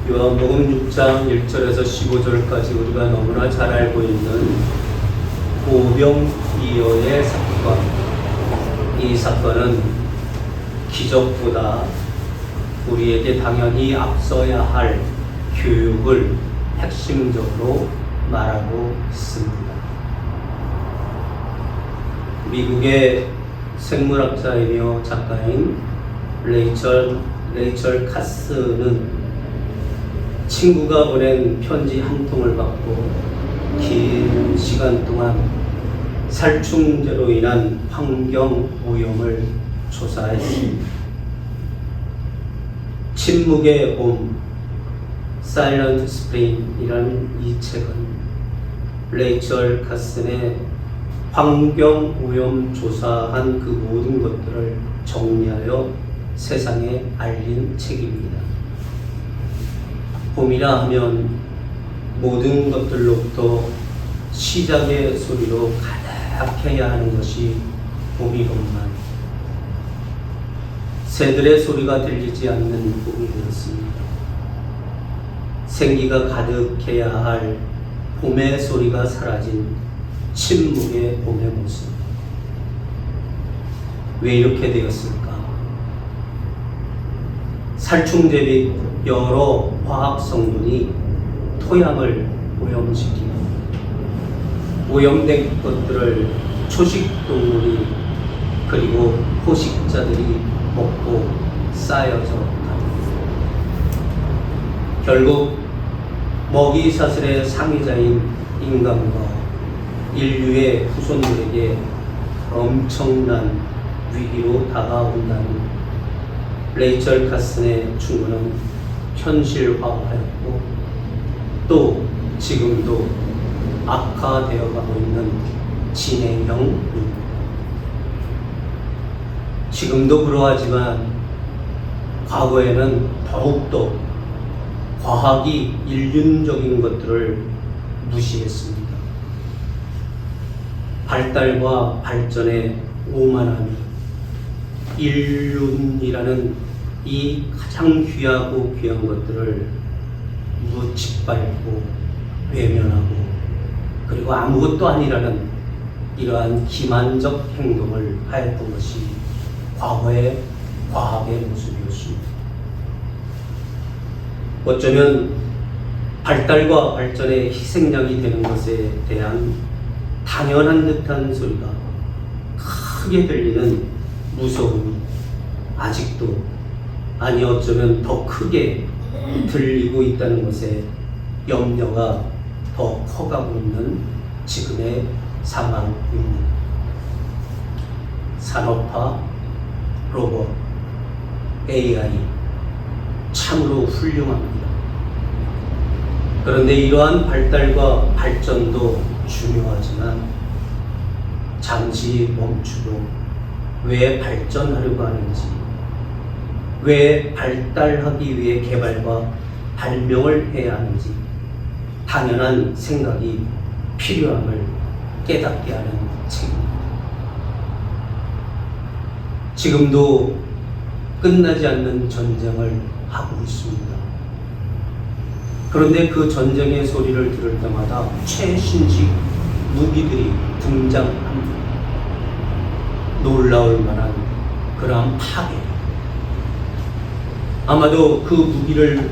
요한복음 6장 1절에서 15절까지 우리가 너무나 잘 알고 있는 오병이어의 사건. 이 사건은 기적보다 우리에게 당연히 앞서야 할 교육을 핵심적으로 말하고 있습니다. 미국의 생물학자이며 작가인 레이첼 레이첼 카스는 친구가 보낸 편지 한 통을 받고 긴 시간 동안 살충제로 인한 환경 오염을 조사했습니다. 침묵의 봄, Silent Spring이라는 이 책은 레이첼 카슨의 환경 오염 조사한 그 모든 것들을 정리하여 세상에 알린 책입니다. 봄이라 하면 모든 것들로부터 시작의 소리로 가득해야 하는 것이 봄이건만 새들의 소리가 들리지 않는 봄이 되었습니다. 생기가 가득해야 할 봄의 소리가 사라진 침묵의 봄의 모습. 왜 이렇게 되었을까? 살충제 및 여러 화학 성분이 토양을 오염시키고 오염된 것들을 초식동물이 그리고 포식자들이 먹고 쌓여져 갑니다. 결국 먹이 사슬의 상위자인 인간과 인류의 후손들에게 엄청난 위기로 다가온다는 레이첼 카슨의 충고는 현실화하였고 또 지금도 악화되어가고 있는 진행형입니다. 지금도 그러하지만 과거에는 더욱더 과학이 일륜적인 것들을 무시했습니다. 발달과 발전의 오만함이 인륜이라는 이 가장 귀하고 귀한 것들을 무짓밟고 외면하고 그리고 아무것도 아니라는 이러한 기만적 행동을 하였던 것이 과거의 과학의 모습이었습니다. 어쩌면 발달과 발전의 희생양이 되는 것에 대한 당연한 듯한 소리가 크게 들리는 무서움이 아직도 아니 어쩌면 더 크게 들리고 있다는 것에 염려가 더 커가고 있는 지금의 상황입니다. 산업화, 로봇, AI 참으로 훌륭합니다. 그런데 이러한 발달과 발전도 중요하지만 잠시 멈추고 왜 발전하려고 하는지, 왜 발달하기 위해 개발과 발명을 해야 하는지 당연한 생각이 필요함을 깨닫게 하는 책입니다. 지금도 끝나지 않는 전쟁을 하고 있습니다. 그런데 그 전쟁의 소리를 들을 때마다 최신식 무기들이 등장합니다. 놀라울 만한 그러한 파괴. 아마도 그 무기를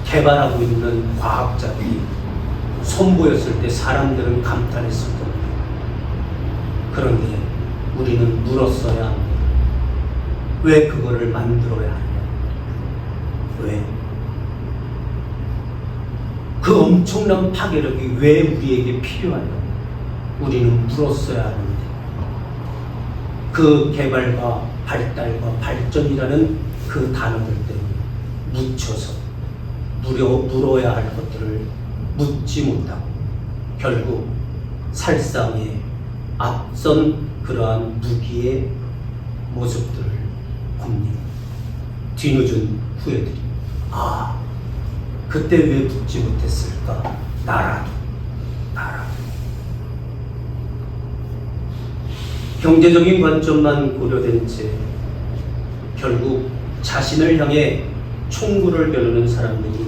개발하고 있는 과학자들이 선보였을 때 사람들은 감탄했을 겁니다. 그런데 우리는 물었어야 합니다. 왜 그거를 만들어야 하냐? 왜? 그 엄청난 파괴력이 왜 우리에게 필요하냐? 우리는 물었어야 하는데 그 개발과 발달과 발전이라는 그 단어들 때문에 묻혀서 물어야 할 것들을 묻지 못하고 결국 살상에 앞선 그러한 무기의 모습들을 봅니다. 뒤늦은 후회들이 그때 왜 묻지 못했을까? 나라도 경제적인 관점만 고려된 채 결국 자신을 향해 총구를 겨누는 사람들이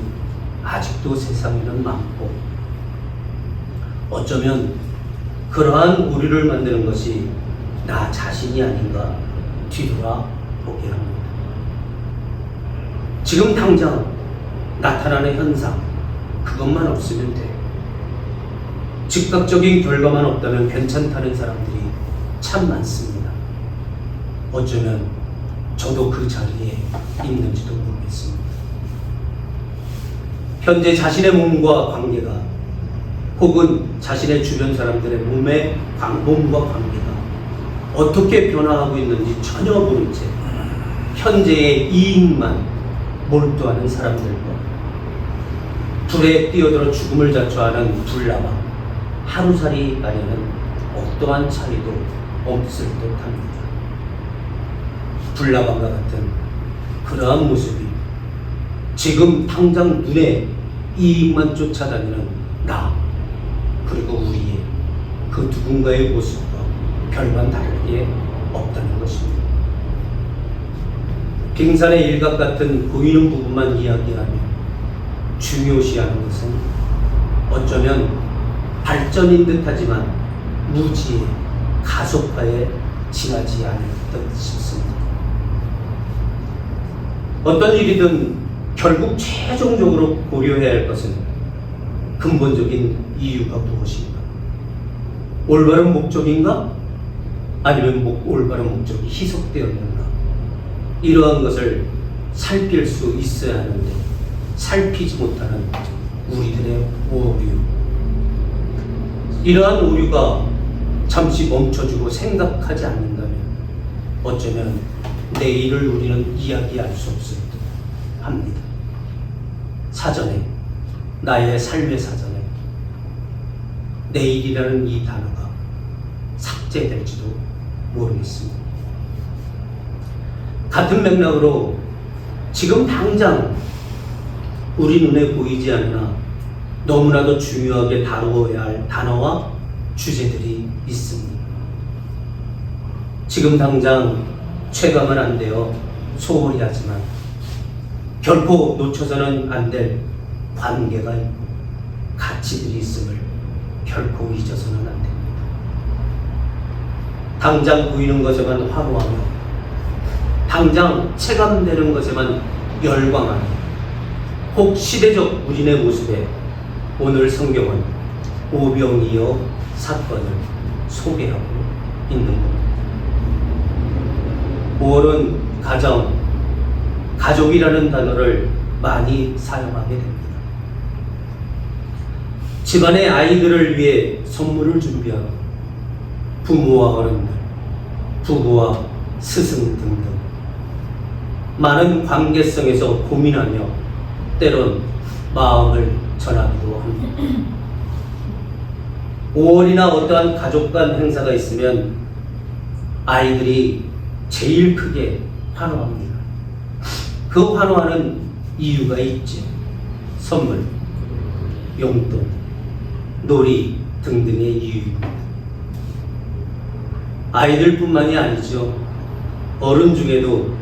아직도 세상에는 많고 어쩌면 그러한 오류를 만드는 것이 나 자신이 아닌가 뒤돌아보게 합니다. 지금 당장 나타나는 현상 그것만 없으면 돼. 즉각적인 결과만 없다면 괜찮다는 사람들이 참 많습니다. 어쩌면 저도 그 자리에 있는지도 모르겠습니다. 현재 자신의 몸과 관계가 혹은 자신의 주변 사람들의 몸과 관계가 어떻게 변화하고 있는지 전혀 모른 채 현재의 이익만 몰두하는 사람들과 불에 뛰어들어 죽음을 자초하는 불나방 하루살이 간에는 어떠한 차이도 없을 듯합니다. 불나방과 같은 그러한 모습이 지금 당장 눈에 이익만 쫓아다니는 나 그리고 우리의 그 누군가의 모습과 별반 다를 게 없다는 것입니다. 빙산의 일각 같은 보이는 부분만 이야기하며 중요시하는 것은 어쩌면 발전인 듯하지만 무지의 가속화에 지나지 않을 듯 싶습니다. 어떤 일이든 결국 최종적으로 고려해야 할 것은 근본적인 이유가 무엇인가? 올바른 목적인가? 아니면 올바른 목적이 희석되었는가? 이러한 것을 살필 수 있어야 하는데 살피지 못하는 우리들의 오류. 이러한 오류가 잠시 멈춰주고 생각하지 않는다면 어쩌면 내일을 우리는 이야기할 수 없을 듯 합니다. 사전에, 나의 삶의 사전에 내일이라는 이 단어가 삭제될지도 모르겠습니다. 같은 맥락으로 지금 당장 우리 눈에 보이지 않으나 너무나도 중요하게 다루어야 할 단어와 주제들이 있습니다. 지금 당장 체감은 안 되어 소홀히 하지만 결코 놓쳐서는 안 될 관계가 있고 가치들이 있음을 결코 잊어서는 안 됩니다. 당장 보이는 것에만 화로하며 당장 체감되는 것에만 열광하며 혹 시대적 우리네 모습에 오늘 성경은 오병이어 사건을 소개하고 있는 겁니다. 5월은 가족이라는 단어를 많이 사용하게 됩니다. 집안의 아이들을 위해 선물을 준비하고 부모와 어른들, 부부와 스승 등등 많은 관계성에서 고민하며 때론 마음을 전하기도 합니다. 5월이나 어떠한 가족 간 행사가 있으면 아이들이 제일 크게 환호합니다. 그 환호하는 이유가 있죠. 선물, 용돈, 놀이 등등의 이유입니다. 아이들뿐만이 아니죠. 어른 중에도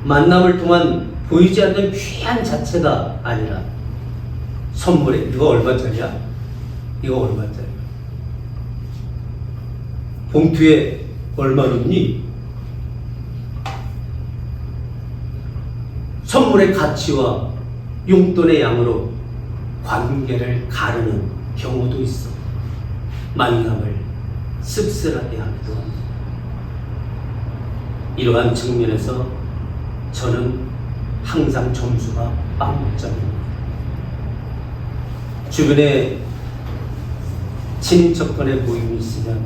만남을 통한 보이지 않는 귀한 자체가 아니라 선물에 이거 얼마짜리야? 이거 얼마짜리야? 봉투에 얼마 넣니? 선물의 가치와 용돈의 양으로 관계를 가르는 경우도 있어 만남을 씁쓸하게 하기도 합니다. 이러한 측면에서 저는 항상 점수가 빵점입니다. 주변에 친인척 간의 모임이 있으면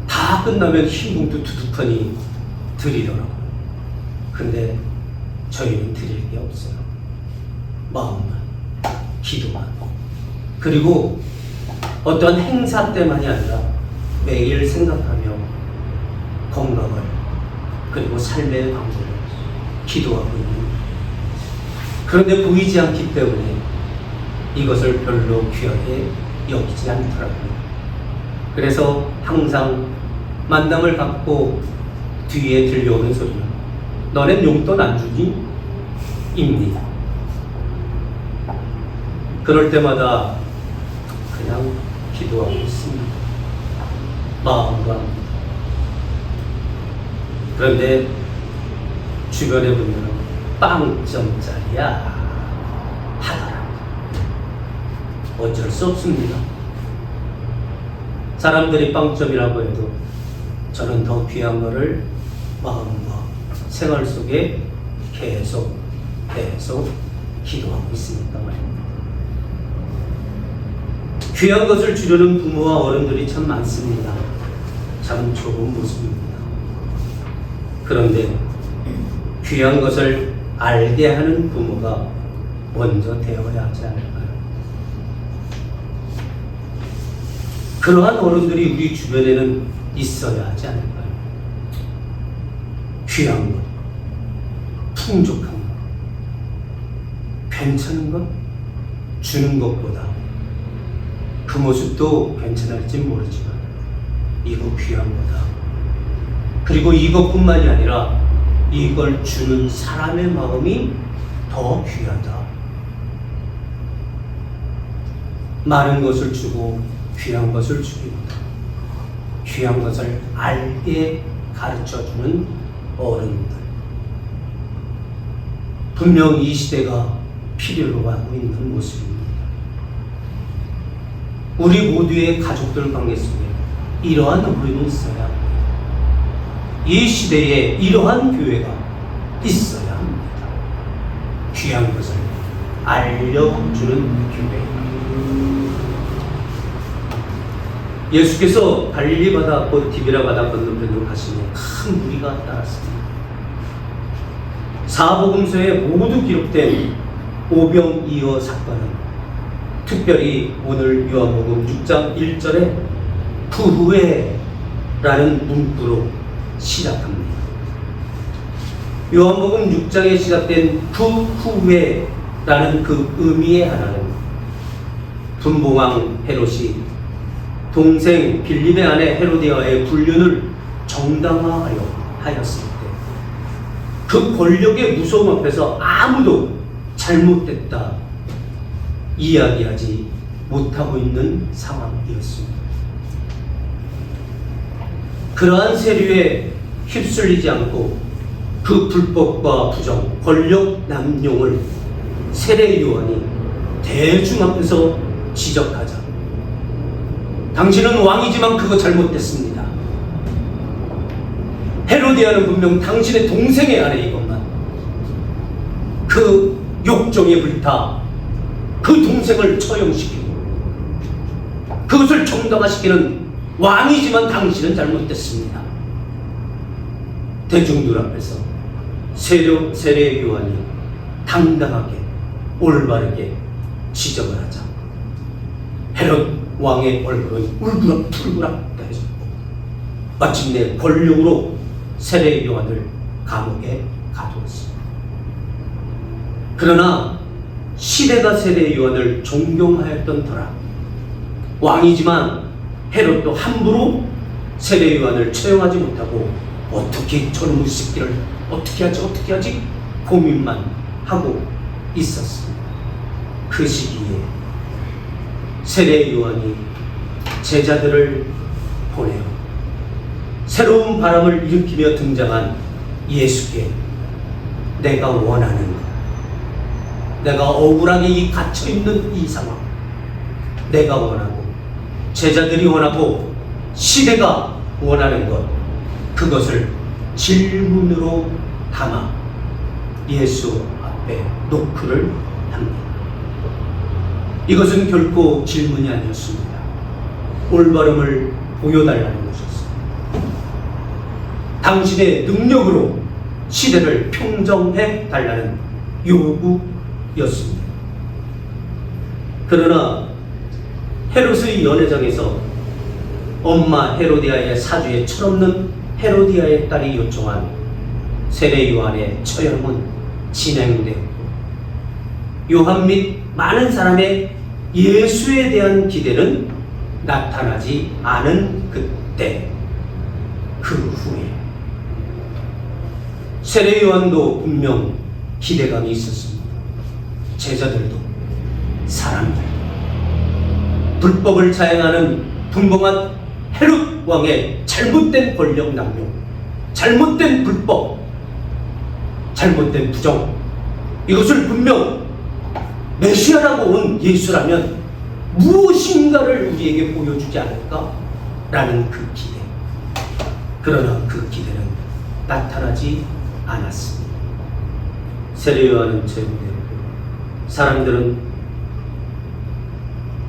다 끝나면 흰 봉투 두둑하니 드리더라고요. 근데 저희는 드릴 게 없어요. 마음만, 기도만. 그리고 어떤 행사 때만이 아니라 매일 생각하며 건강을 그리고 삶의 방법을 기도하고 있는 거예요. 그런데 보이지 않기 때문에 이것을 별로 귀하게 여기지 않더라고요. 그래서 항상 만남을 갖고 뒤에 들려오는 소리는 너넨 용돈 안 주니? 입니다. 그럴 때마다 그냥 기도하고 있습니다. 마음으로 합니다. 그런데 주변의 분들은 빵점짜리야 하더라. 어쩔 수 없습니다. 사람들이 빵점이라고 해도 저는 더 귀한 것을 마음과 생활 속에 계속 기도하고 있으니까 말입니다. 귀한 것을 주려는 부모와 어른들이 참 많습니다. 참 좋은 모습입니다. 그런데 귀한 것을 알게 하는 부모가 먼저 되어야 하지 않을까요? 그러한 어른들이 우리 주변에는 있어야 하지 않을까요? 귀한 것, 풍족한 것, 괜찮은 것 주는 것보다 그 모습도 괜찮을지 모르지만 이거 귀한 거다. 그리고 이것뿐만이 아니라 이걸 주는 사람의 마음이 더 귀하다. 많은 것을 주고 귀한 것을 주기보다 귀한 것을 알게 가르쳐주는 어른들. 분명 이 시대가 필요로 하고 있는 모습입니다. 우리 모두의 가족들 관계 속에 이러한 어른이 있어야 합니다. 이 시대에 이러한 교회가 있어야 합니다. 귀한 것을 알려주는 교회. 예수께서 갈릴리 바다 곧 디비라 바다 건너편으로 가시며 큰 무리가 따랐습니다. 사복음서에 모두 기록된 오병이어 사건은 특별히 오늘 요한복음 6장 1절에 그 후에 라는 문구로 시작합니다. 요한복음 6장에 시작된 그 후에 라는 그 의미의 하나는 분봉왕 헤롯이 동생 빌립의 아내 헤로디아의 불륜을 정당화하였을 때 그 권력의 무서움 앞에서 아무도 잘못됐다 이야기하지 못하고 있는 상황이었습니다. 그러한 세류에 휩쓸리지 않고 그 불법과 부정, 권력 남용을 세례 요한이 대중 앞에서 지적하자. 당신은 왕이지만 그거 잘못됐습니다. 헤로디아는 분명 당신의 동생의 아내 이것만. 그 욕정에 불타 그 동생을 처형시키고 그것을 정당화시키는 왕이지만 당신은 잘못됐습니다. 대중들 앞에서 세례 요한이 당당하게 올바르게 지적을 하자. 헤롯 왕의 얼굴은 울그락불그락 해졌고 마침내 권력으로 세례 요한을 감옥에 가두었습니다. 그러나 시대가 세례 요한을 존경하였던 터라 왕이지만 헤롯도 함부로 세례 요한을 처형하지 못하고 어떻게 저놈의 새끼를 어떻게 하지 고민만 하고 있었습니다. 그 시기에 세례 요한이 제자들을 보내어 새로운 바람을 일으키며 등장한 예수께 내가 원하는 것, 내가 억울하게 이 갇혀있는 이 상황, 내가 원하고 제자들이 원하고 시대가 원하는 것, 그것을 질문으로 담아 예수 앞에 노크를 합니다. 이것은 결코 질문이 아니었습니다. 올바름을 보여달라는 것이었습니다. 당신의 능력으로 시대를 평정해 달라는 요구였습니다. 그러나 헤롯의 연회장에서 엄마 헤로디아의 사주에 철없는 헤로디아의 딸이 요청한 세례 요한의 처형은 진행되었고 요한 및 많은 사람의 예수에 대한 기대는 나타나지 않은 그때 그 후에 세례 요한도 분명 기대감이 있었습니다. 제자들도 사람들도 불법을 자행하는 분봉한 헤롯 왕의 잘못된 권력 남용, 잘못된 불법, 잘못된 부정, 이것을 분명 메시아라고 온 예수라면 무엇인가를 우리에게 보여주지 않을까라는 그 기대. 그러나 그 기대는 나타나지 않았습니다. 세례 요한은 제국되었고 사람들은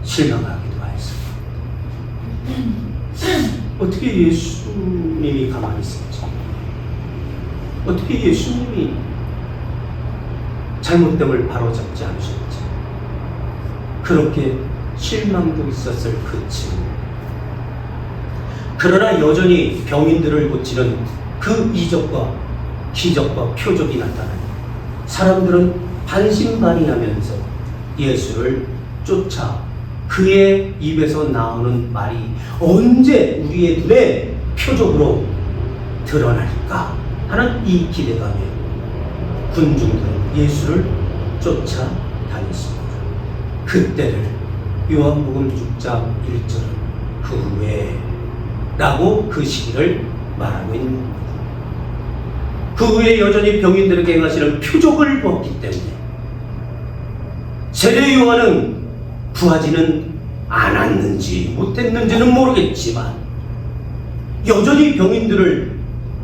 실망하기도 하였습니다. 어떻게 예수님이 가만히 있었지? 어떻게 예수님이 잘못됨을 바로잡지 않으셨지? 그렇게 실망도 있었을 그 즈음, 그러나 여전히 병인들을 고치는 그 이적과 기적과 표적이 나타나니 사람들은 반신반의하면서 예수를 쫓아 그의 입에서 나오는 말이 언제 우리의 눈에 표적으로 드러날까 하는 이 기대감에 군중들은 예수를 쫓아다녔습니다. 그때를 요한복음 6장 1절은 그 후에 라고 그 시기를 말하고 있는 겁니다. 그 후에 여전히 병인들에게 행하시는 표적을 보았기 때문에 세례 요한은 구하지는 않았는지 못했는지는 모르겠지만 여전히 병인들을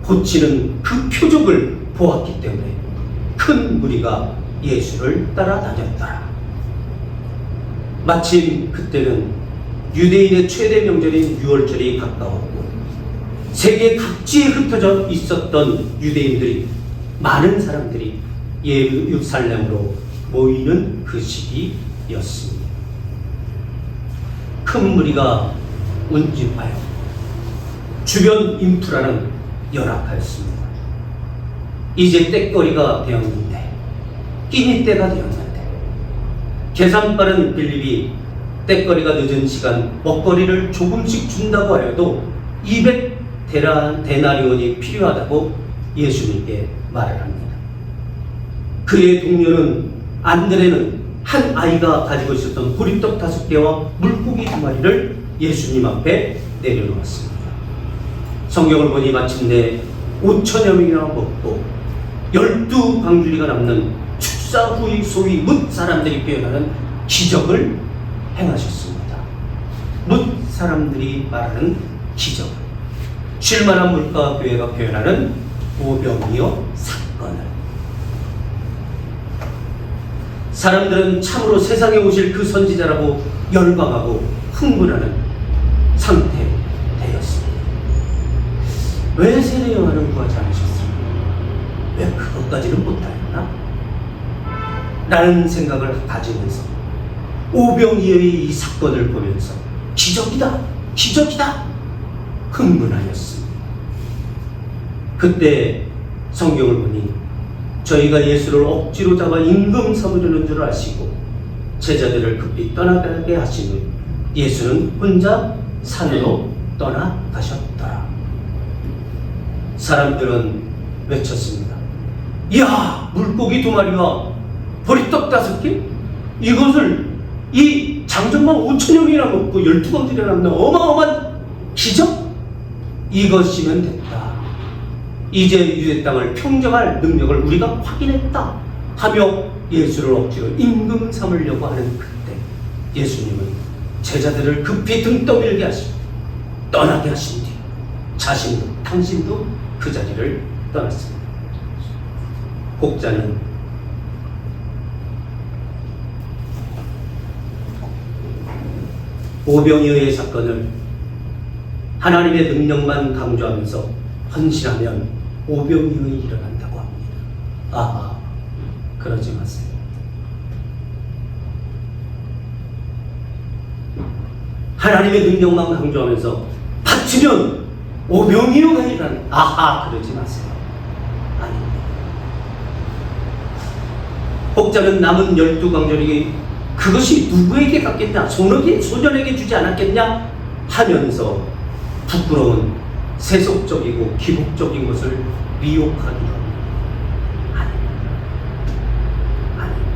고치는 그 표적을 보았기 때문에 큰 무리가 예수를 따라다녔더라. 마침 그때는 유대인의 최대 명절인 유월절이 가까웠고 세계 각지에 흩어져 있었던 유대인들이 많은 사람들이 예루살렘으로 모이는 그 시기였습니다. 큰 무리가 운집하여 주변 인프라는 열악하였습니다. 이제 때거리가 되었는데 끼니 때가 되었는데 계산 빠른 빌립이 때거리가 늦은 시간 먹거리를 조금씩 준다고 하여도 200데나리온이 필요하다고 예수님께 말을 합니다. 그의 동료는 안드레는 한 아이가 가지고 있었던 보리떡 5개와 물고기 2마리를 예수님 앞에 내려놓았습니다. 성경을 보니 마침내 5천여 명이나 먹고 12방주리가 남는 축사 후의 소위 뭇 사람들이 표현하는 기적을 행하셨습니다. 뭇 사람들이 말하는 기적, 쉴만한 물가 교회가 표현하는 오병이어 사건을 사람들은 참으로 세상에 오실 그 선지자라고 열광하고 흥분하는 상태 되었습니다. 왜 세례 요한은 구하지 않으셨습니까? 왜 그것까지는 못하였나? 라는 생각을 가지면서 오병이어의 이 사건을 보면서 기적이다! 기적이다! 흥분하였습니다. 그때 성경을 보니 저희가 예수를 억지로 잡아 임금 삼으려는 줄 아시고 제자들을 급히 떠나가게 하신 후 예수는 혼자 산으로 떠나가셨더라. 사람들은 외쳤습니다. 이야! 물고기 2마리와 보리떡 5개? 이것을 이 장정만 5천여 명이나 먹고 12광지나 남는 어마어마한 기적? 이것이면 됐다. 이제 유대 땅을 평정할 능력을 우리가 확인했다 하며 예수를 억지로 임금 삼으려고 하는 그때 예수님은 제자들을 급히 등 떠밀게 하시고 떠나게 하신 뒤 자신도 당신도 그 자리를 떠났습니다. 곡자는 오병이어의 사건을 하나님의 능력만 강조하면서 헌신하면 오병이어이 일어난다고 합니다. 아하, 그러지 마세요. 하나님의 능력만 강조하면서 바치면 오병이어가 일어난다. 아하, 그러지 마세요. 아닙니다. 혹자는 남은 12광절이 그것이 누구에게 갔겠냐? 소년에게 주지 않았겠냐? 하면서 부끄러운 세속적이고 기복적인 것을 미혹하기도 합니다. 아닙니다.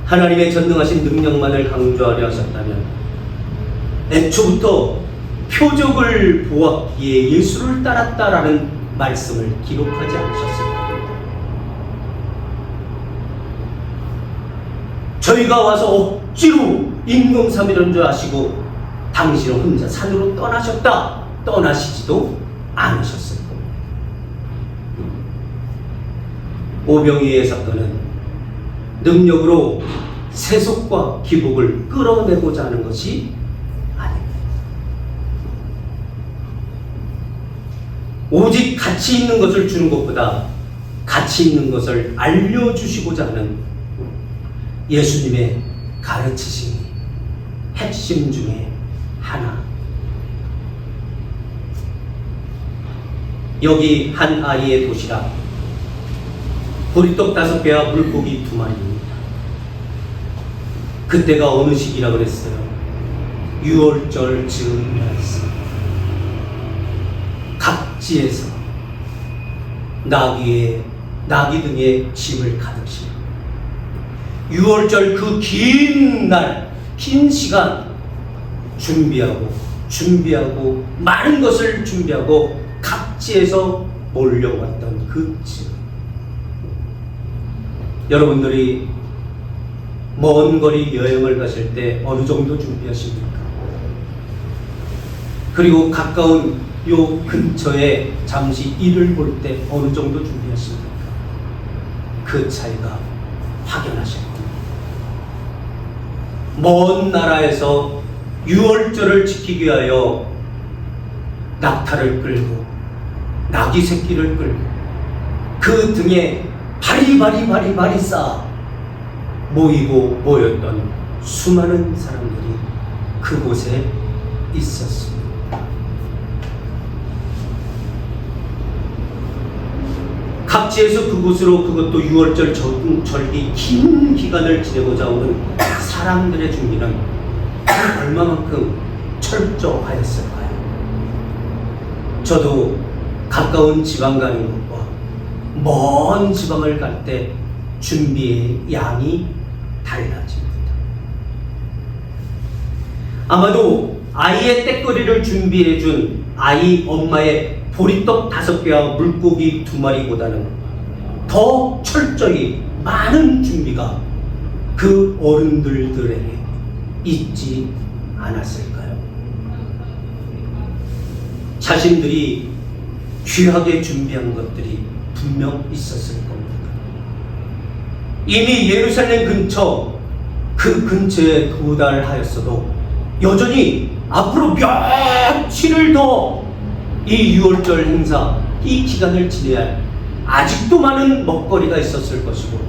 하나님의 전능하신 능력만을 강조하려 하셨다면 애초부터 표적을 보았기에 예수를 따랐다라는 말씀을 기록하지 않으셨을 겁니다. 저희가 와서 억지로 임금 삼으려는 줄 아시고 당신은 혼자 산으로 떠나셨다. 떠나시지도 않으셨을 겁니다. 오병이의 사건은 능력으로 세속과 기복을 끌어내고자 하는 것이 아닙니다. 오직 가치 있는 것을 주는 것보다 가치 있는 것을 알려주시고자 하는 예수님의 가르치심이 핵심 중에 하나. 여기 한 아이의 도시락, 보리떡 5개와 물고기 2마리입니다. 그때가 어느 시기라 그랬어요? 6월절 즈음이라 했습니다. 각지에서 나귀 등에 짐을 가득 실어 6월절 그 긴 날, 긴 시간 준비하고 많은 것을 준비하고 각지에서 몰려왔던 그 즈음. 여러분들이 먼 거리 여행을 가실 때 어느 정도 준비하십니까? 그리고 가까운 요 근처에 잠시 일을 볼 때 어느 정도 준비하십니까? 그 차이가 확연하실 겁니다. 먼 나라에서 6월절을 지키기 위하여 낙타를 끌고 나귀 새끼를 끌고 그 등에 바리바리 쌓아 모였던 수많은 사람들이 그곳에 있었습니다. 각지에서 그곳으로, 그것도 6월절 절기 긴 기간을 지내고자 오는 사람들의 준비는 얼마만큼 철저하였을까요? 저도 가까운 지방 가는 것과 먼 지방을 갈 때 준비의 양이 달라집니다. 아마도 아이의 떼거리를 준비해준 아이 엄마의 보리떡 5개와 물고기 2마리보다는 더 철저히 많은 준비가 그 어른들에게 있지 않았을까요? 자신들이 귀하게 준비한 것들이 분명 있었을 겁니다. 이미 예루살렘 근처, 그 근처에 도달하였어도 여전히 앞으로 며칠을 더 이 6월절 행사, 이 기간을 지내야 할 아직도 많은 먹거리가 있었을 것이고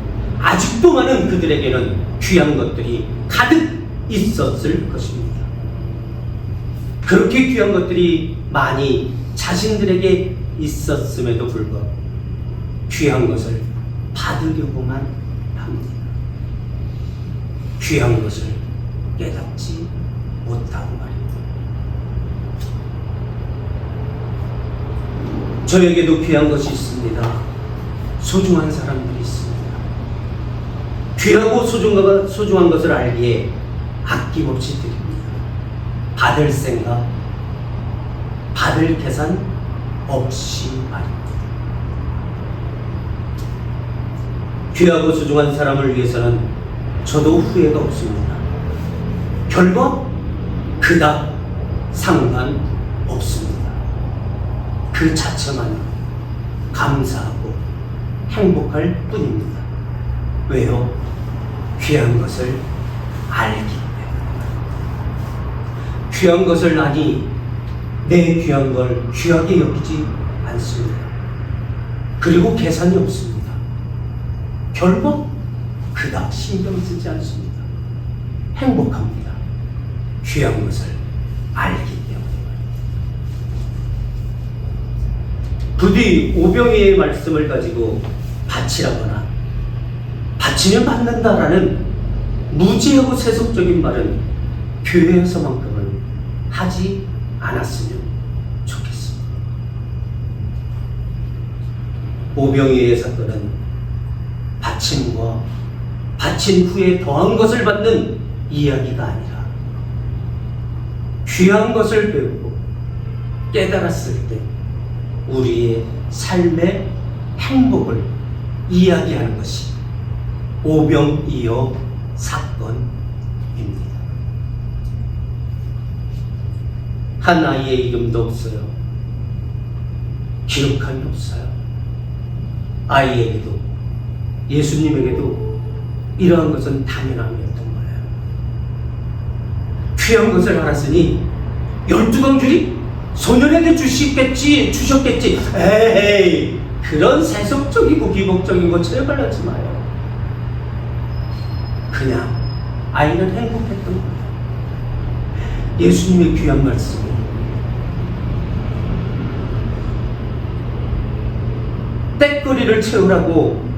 아직도 많은 그들에게는 귀한 것들이 가득 있었을 것입니다. 그렇게 귀한 것들이 많이 자신들에게 있었음에도 불구하고 귀한 것을 받으려고만 합니다. 귀한 것을 깨닫지 못하고 말입니다. 저에게도 귀한 것이 있습니다. 소중한 사람들이 있습니다. 귀하고 소중한 것을 알기에 아낌없이 드립니다. 받을 생각, 받을 계산 없이 말입니다. 귀하고 소중한 사람을 위해서는 저도 후회가 없습니다. 결과 그닥 상관없습니다. 그 자체만 감사하고 행복할 뿐입니다. 왜요? 귀한 것을 알기 때문에. 귀한 것을 아니 내 귀한 걸 귀하게 여기지 않습니다. 그리고 계산이 없습니다. 결국 그닥 신경 쓰지 않습니다. 행복합니다. 귀한 것을 알기 때문에. 부디 오병이의 말씀을 가지고 바치라거나 바치면 받는다라는 무지하고 세속적인 말은 교회에서만큼은 하지 않았으면 좋겠습니다. 오병이의 사건은 바침과 바친 후에 더한 것을 받는 이야기가 아니라 귀한 것을 배우고 깨달았을 때 우리의 삶의 행복을 이야기하는 것이 오병이어 사건입니다. 한 아이의 이름도 없어요. 기록함이 없어요. 아이에게도 예수님에게도 이러한 것은 당연함이었던 거예요. 귀한 것을 알았으니 12광줄이 소년에게 주셨겠지. 에이, 그런 세속적이고 기복적인 거 체험하지 마요. 그냥 아이는 행복했던 거예요. 예수님의 귀한 말씀이 때거리를 채우라고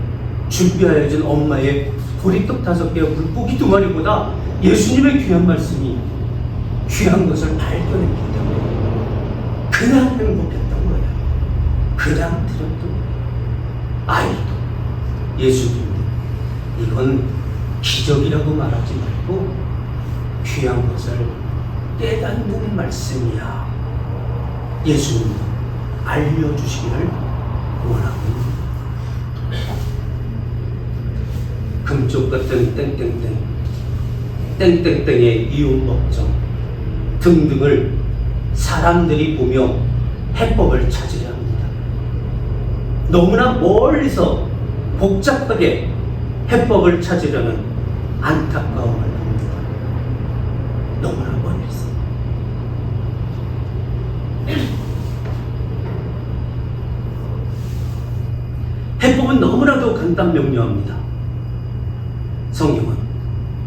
준비하여 준 엄마의 보리떡 5개와 물고기 2마리보다 예수님의 귀한 말씀이 귀한 것을 발견했기 때문에 그냥 행복했던 거예요. 그냥 드렸던 거예요. 아이도 예수님도 이건 기적이라고 말하지 말고 귀한 것을 깨닫는 말씀이야. 예수님도 알려주시기를 원하고 금쪽 같은 땡땡땡의 이웃 법정 등등을 사람들이 보며 해법을 찾으려 합니다. 너무나 멀리서 복잡하게 해법을 찾으려는 안타까움을 봅니다. 너무나 멀리서. 해법은 너무나도 간단명료합니다. 성경은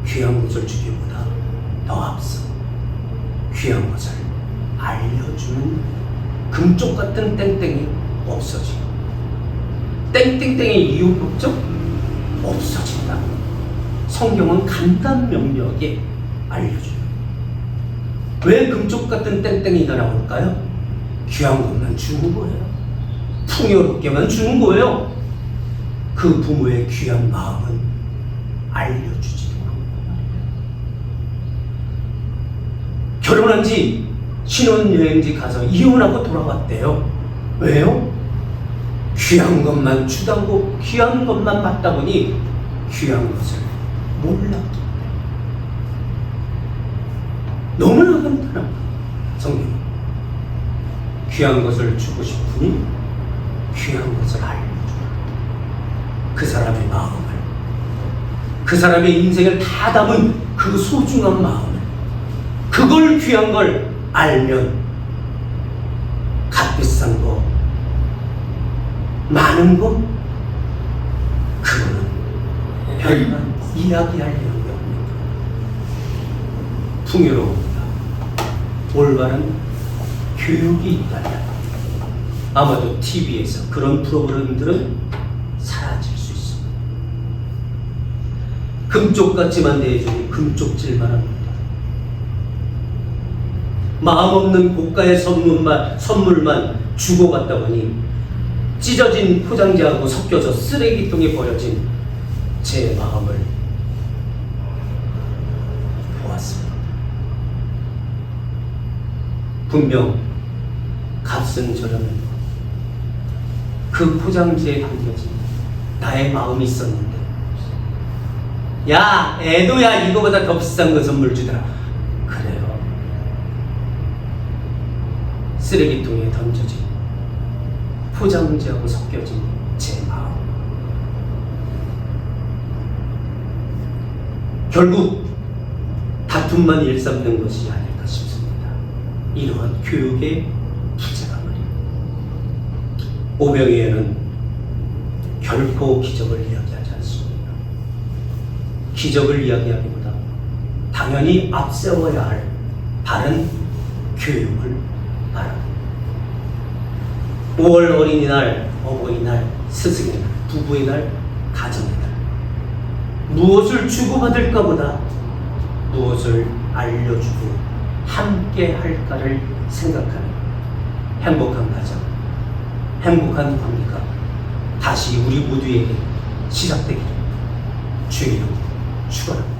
귀한 것을 주기보다 더 앞서 귀한 것을 알려주는 금쪽 같은 땡땡이 없어지고 땡땡땡의 이유 법정 없어진다. 성경은 간단명료하게 알려줘요. 왜 금쪽 같은 땡땡이가 나올까요? 귀한 것만 주는 거예요. 풍요롭게만 주는 거예요. 그 부모의 귀한 마음은 알려주지도 않고 말이에요. 결혼한 지 신혼여행지 가서 이혼하고 돌아왔대요. 왜요? 귀한 것만 주다고 귀한 것만 받다 보니 귀한 것을 몰랐기 때문에. 너무나 간단한 성경. 귀한 것을 주고 싶으니 귀한 것을 알려주라. 그 사람의 마음을, 그 사람의 인생을 다 담은 그 소중한 마음을, 그걸 귀한 걸 알면 값비싼 거, 많은 거, 그거는 별만 이야기하려는 게 없는 거예요. 풍요로움보다 올바른 교육이 있다면 아마도 TV에서 그런 프로그램들은 사라질 수 있습니다. 금쪽같이만 대해주니 금쪽질만 합니다. 마음 없는 고가의 선물만 주고받다 보니 찢어진 포장지하고 섞여서 쓰레기통에 버려진 제 마음을 보았습니다. 분명 값은 저렴한 그 포장지에 담겨진 나의 마음이 있었는데, 야 애도야 이거보다 더 비싼 거 선물 주더라. 그래요. 쓰레기통에 던져진 포장지하고 섞여진 제 마음. 결국 다툼만 일삼는 것이 아닐까 싶습니다. 이러한 교육의 부재가 말입니다. 오병이어는 결코 기적을 이야기하지 않습니다. 기적을 이야기하기보다 당연히 앞세워야 할 바른 교육을 말합니다. 5월 어린이날, 어버이날, 스승의 날, 부부의 날, 가정의 날, 무엇을 주고받을까 보다 무엇을 알려주고 함께 할까를 생각하는 행복한 가정, 행복한 관계가 다시 우리 모두에게 시작되기를 주의로 축원합니다.